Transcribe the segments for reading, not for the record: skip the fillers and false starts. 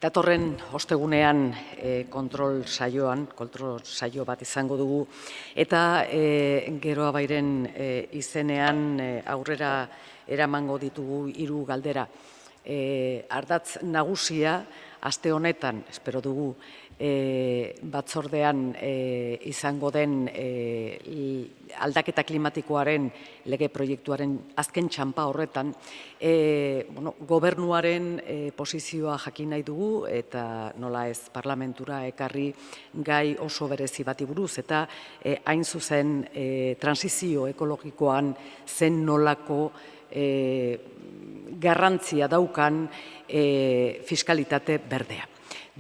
Datorren ostegunean kontrol saio bat izango dugu, eta Geroa Bairen izenean aurrera eramango ditugu 3 galdera. Ardatz nagusia, aste honetan, espero dugu, batzordean izango den aldaketa klimatikoaren lege proiektuaren azken txanpa horretan, gobernuaren posizioa jakin nahi dugu eta nola ez parlamentura ekarri gai oso berezi bati buruz, eta hain zuzen transizio ekologikoan zen nolako garrantzia daukan fiskalitate berdea.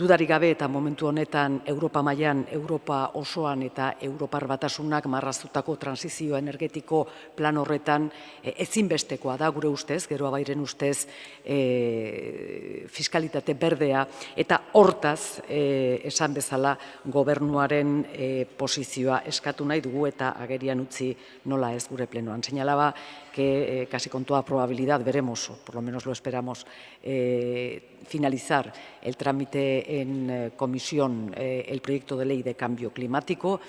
Dudarik gabe eta momentu honetan Europa mailan, Europa osoan eta Europar Batasunak marraztutako transizio energetiko plan horretan ezinbestekoa da gure ustez, Geroa Bairen ustez, fiskalitate berdea, eta hortaz, esan bezala, gobernuaren posizioa eskatu nahi dugu eta agerian utzi nola ez gure plenoan. Señalaba que casi con toda probabilidad veremos, o por lo menos lo esperamos, finalizar el trámite en comisión el proyecto de ley de cambio climático.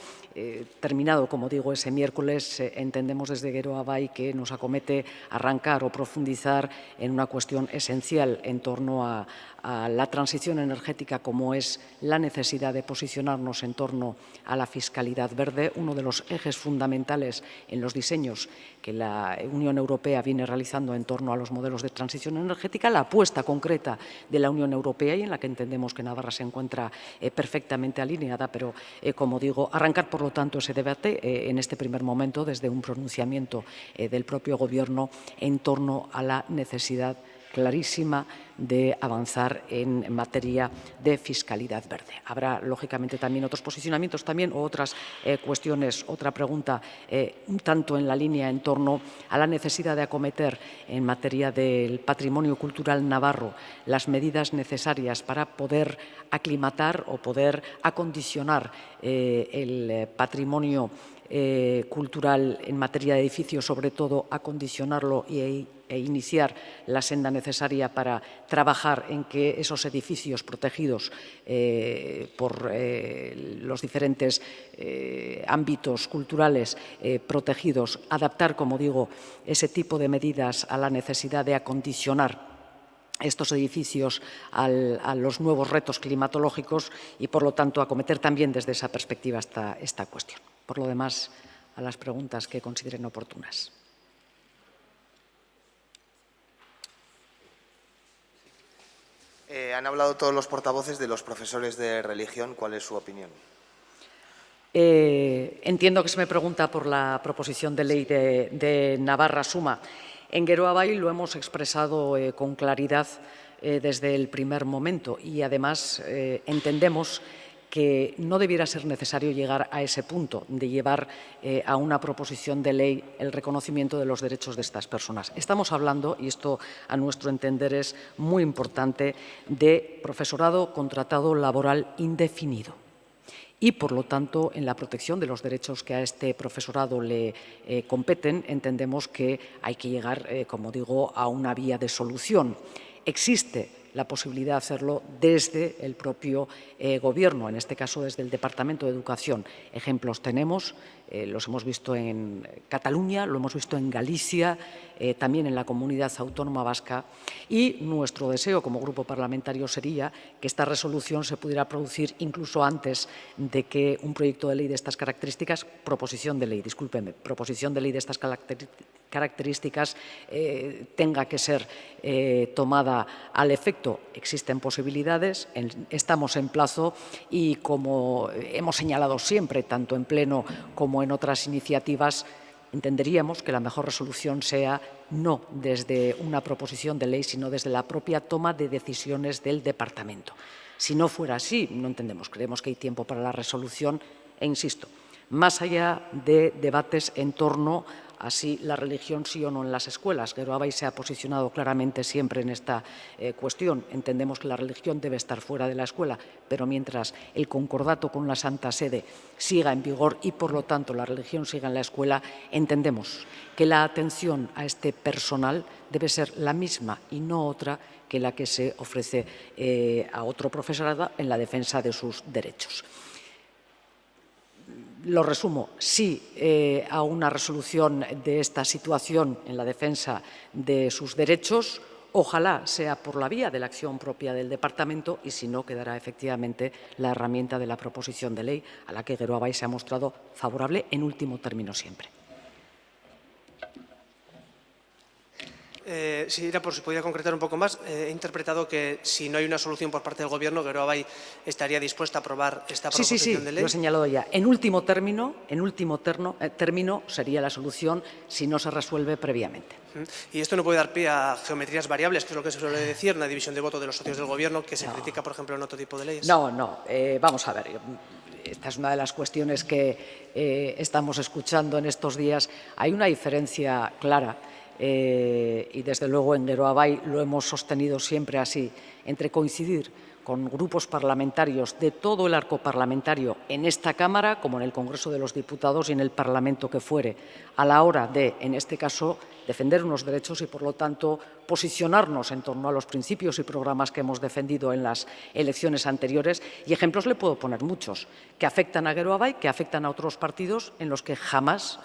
Terminado, como digo, ese miércoles, entendemos desde Geroa Bai que nos acomete arrancar o profundizar en una cuestión esencial en torno a la transición energética, como es la necesidad de posicionarnos en torno a la fiscalidad verde, uno de los ejes fundamentales en los diseños que la Unión Europea viene realizando en torno a los modelos de transición energética, la apuesta concreta de la Unión Europea y en la que entendemos que Navarra se encuentra perfectamente alineada, pero, como digo, arrancar, por lo tanto, ese debate en este primer momento desde un pronunciamiento del propio Gobierno en torno a la necesidad clarísima de avanzar en materia de fiscalidad verde. Habrá, lógicamente, también otros posicionamientos o otras cuestiones, otra pregunta, un tanto en la línea en torno a la necesidad de acometer en materia del patrimonio cultural navarro las medidas necesarias para poder aclimatar o poder acondicionar el patrimonio cultural en materia de edificios, sobre todo acondicionarlo e iniciar la senda necesaria para trabajar en que esos edificios protegidos por los diferentes ámbitos culturales protegidos, adaptar, como digo, ese tipo de medidas a la necesidad de acondicionar estos edificios a los nuevos retos climatológicos y, por lo tanto, acometer también desde esa perspectiva esta cuestión. Por lo demás, a las preguntas que consideren oportunas. Han hablado todos los portavoces de los profesores de religión. ¿Cuál es su opinión? Entiendo que se me pregunta por la proposición de ley de Navarra Suma. En Geroa Bai lo hemos expresado con claridad desde el primer momento y, además, entendemos que no debiera ser necesario llegar a ese punto de llevar a una proposición de ley el reconocimiento de los derechos de estas personas. Estamos hablando, y esto a nuestro entender es muy importante, de profesorado contratado laboral indefinido. Y, por lo tanto, en la protección de los derechos que a este profesorado le competen, entendemos que hay que llegar, como digo, a una vía de solución. Existe la posibilidad de hacerlo desde el propio Gobierno, en este caso desde el Departamento de Educación. Ejemplos tenemos, los hemos visto en Cataluña, lo hemos visto en Galicia, también en la Comunidad Autónoma Vasca, y nuestro deseo como grupo parlamentario sería que esta resolución se pudiera producir incluso antes de que un proyecto de ley de estas características, proposición de ley de estas características tenga que ser tomada al efecto. Existen posibilidades, estamos en plazo y, como hemos señalado siempre, tanto en pleno como en otras iniciativas, entenderíamos que la mejor resolución sea no desde una proposición de ley, sino desde la propia toma de decisiones del Departamento. Si no fuera así, no entendemos, creemos que hay tiempo para la resolución e, insisto, más allá de debates en torno así la religión sí o no en las escuelas. Gero Abay se ha posicionado claramente siempre en esta cuestión. Entendemos que la religión debe estar fuera de la escuela, pero mientras el concordato con la Santa Sede siga en vigor y, por lo tanto, la religión siga en la escuela, entendemos que la atención a este personal debe ser la misma y no otra que la que se ofrece a otro profesorado en la defensa de sus derechos. Lo resumo, sí a una resolución de esta situación en la defensa de sus derechos. Ojalá sea por la vía de la acción propia del Departamento y, si no, quedará efectivamente la herramienta de la proposición de ley a la que Gero Abay se ha mostrado favorable en último término siempre. Sí, era por si podía concretar un poco más. He interpretado que si no hay una solución por parte del Gobierno, Gero Abay estaría dispuesta a aprobar esta proposición de ley. Lo he señalado ya. En último término sería la solución si no se resuelve previamente. Y esto no puede dar pie a geometrías variables, que es lo que se suele decir, una división de voto de los socios del Gobierno, que se critica, por ejemplo, en otro tipo de leyes. Vamos a ver. Esta es una de las cuestiones que estamos escuchando en estos días. Hay una diferencia clara. Y desde luego en Gero Abay lo hemos sostenido siempre así, entre coincidir con grupos parlamentarios de todo el arco parlamentario en esta Cámara, como en el Congreso de los Diputados y en el Parlamento que fuere, a la hora de, en este caso, defender unos derechos y, por lo tanto, posicionarnos en torno a los principios y programas que hemos defendido en las elecciones anteriores. Y ejemplos le puedo poner muchos, que afectan a Gero Abay, que afectan a otros partidos en los que jamás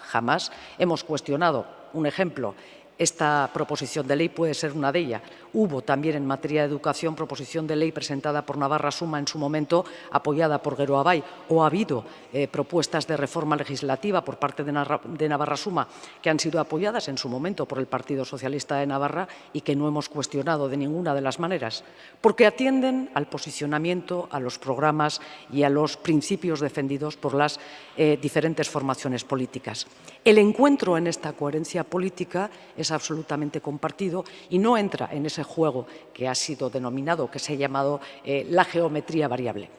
hemos cuestionado. Un ejemplo. Esta proposición de ley puede ser una de ellas. Hubo también en materia de educación proposición de ley presentada por Navarra Suma en su momento, apoyada por Gero Abay, o ha habido propuestas de reforma legislativa por parte de Navarra Suma que han sido apoyadas en su momento por el Partido Socialista de Navarra y que no hemos cuestionado de ninguna de las maneras, porque atienden al posicionamiento, a los programas y a los principios defendidos por las diferentes formaciones políticas. El encuentro en esta coherencia política es absolutamente compartido y no entra en ese juego que ha sido denominado, que se ha llamado la geometría variable.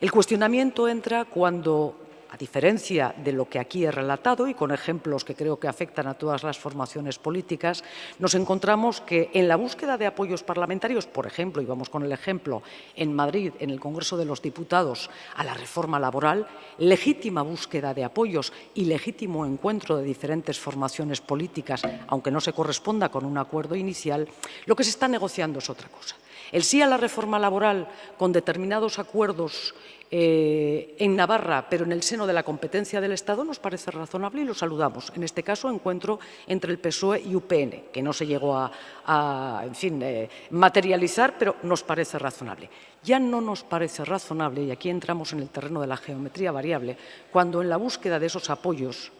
El cuestionamiento entra cuando, a diferencia de lo que aquí he relatado y con ejemplos que creo que afectan a todas las formaciones políticas, nos encontramos que en la búsqueda de apoyos parlamentarios, por ejemplo, y vamos con el ejemplo, en Madrid, en el Congreso de los Diputados, a la reforma laboral, legítima búsqueda de apoyos y legítimo encuentro de diferentes formaciones políticas, aunque no se corresponda con un acuerdo inicial, lo que se está negociando es otra cosa. El sí a la reforma laboral con determinados acuerdos en Navarra, pero en el seno de la competencia del Estado, nos parece razonable y lo saludamos. En este caso, encuentro entre el PSOE y UPN, que no se llegó a materializar, pero nos parece razonable. Ya no nos parece razonable, y aquí entramos en el terreno de la geometría variable, cuando en la búsqueda de esos apoyos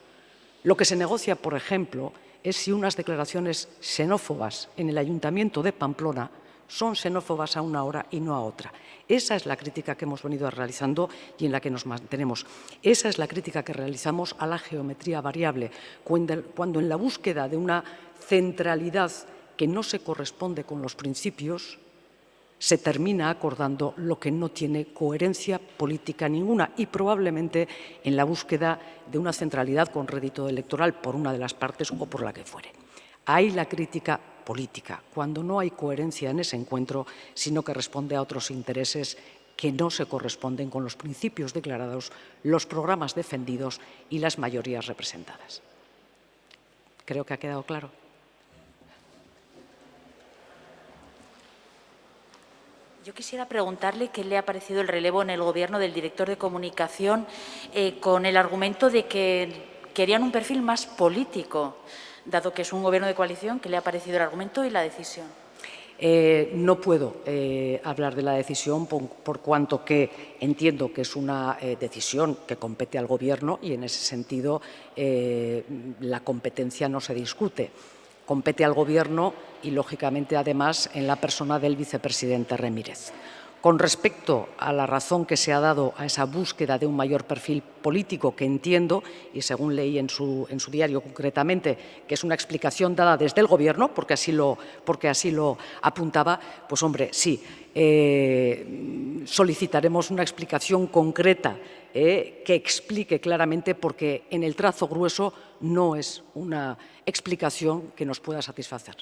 lo que se negocia, por ejemplo, es si unas declaraciones xenófobas en el Ayuntamiento de Pamplona son xenófobas a una hora y no a otra. Esa es la crítica que hemos venido realizando y en la que nos mantenemos. Esa es la crítica que realizamos a la geometría variable, cuando en la búsqueda de una centralidad que no se corresponde con los principios, se termina acordando lo que no tiene coherencia política ninguna y probablemente en la búsqueda de una centralidad con rédito electoral por una de las partes o por la que fuere. Ahí la crítica política, cuando no hay coherencia en ese encuentro, sino que responde a otros intereses que no se corresponden con los principios declarados, los programas defendidos y las mayorías representadas. Creo que ha quedado claro. Yo quisiera preguntarle qué le ha parecido el relevo en el Gobierno del director de comunicación con el argumento de que querían un perfil más político. Dado que es un Gobierno de coalición, ¿qué le ha parecido el argumento y la decisión? No puedo hablar de la decisión por cuanto que entiendo que es una decisión que compete al Gobierno y en ese sentido la competencia no se discute. Compete al Gobierno y, lógicamente, además, en la persona del vicepresidente Remírez. Con respecto a la razón que se ha dado a esa búsqueda de un mayor perfil político, que entiendo, y según leí en su diario concretamente, que es una explicación dada desde el Gobierno, porque así lo apuntaba, pues hombre, sí, solicitaremos una explicación concreta que explique claramente, porque en el trazo grueso no es una explicación que nos pueda satisfacer.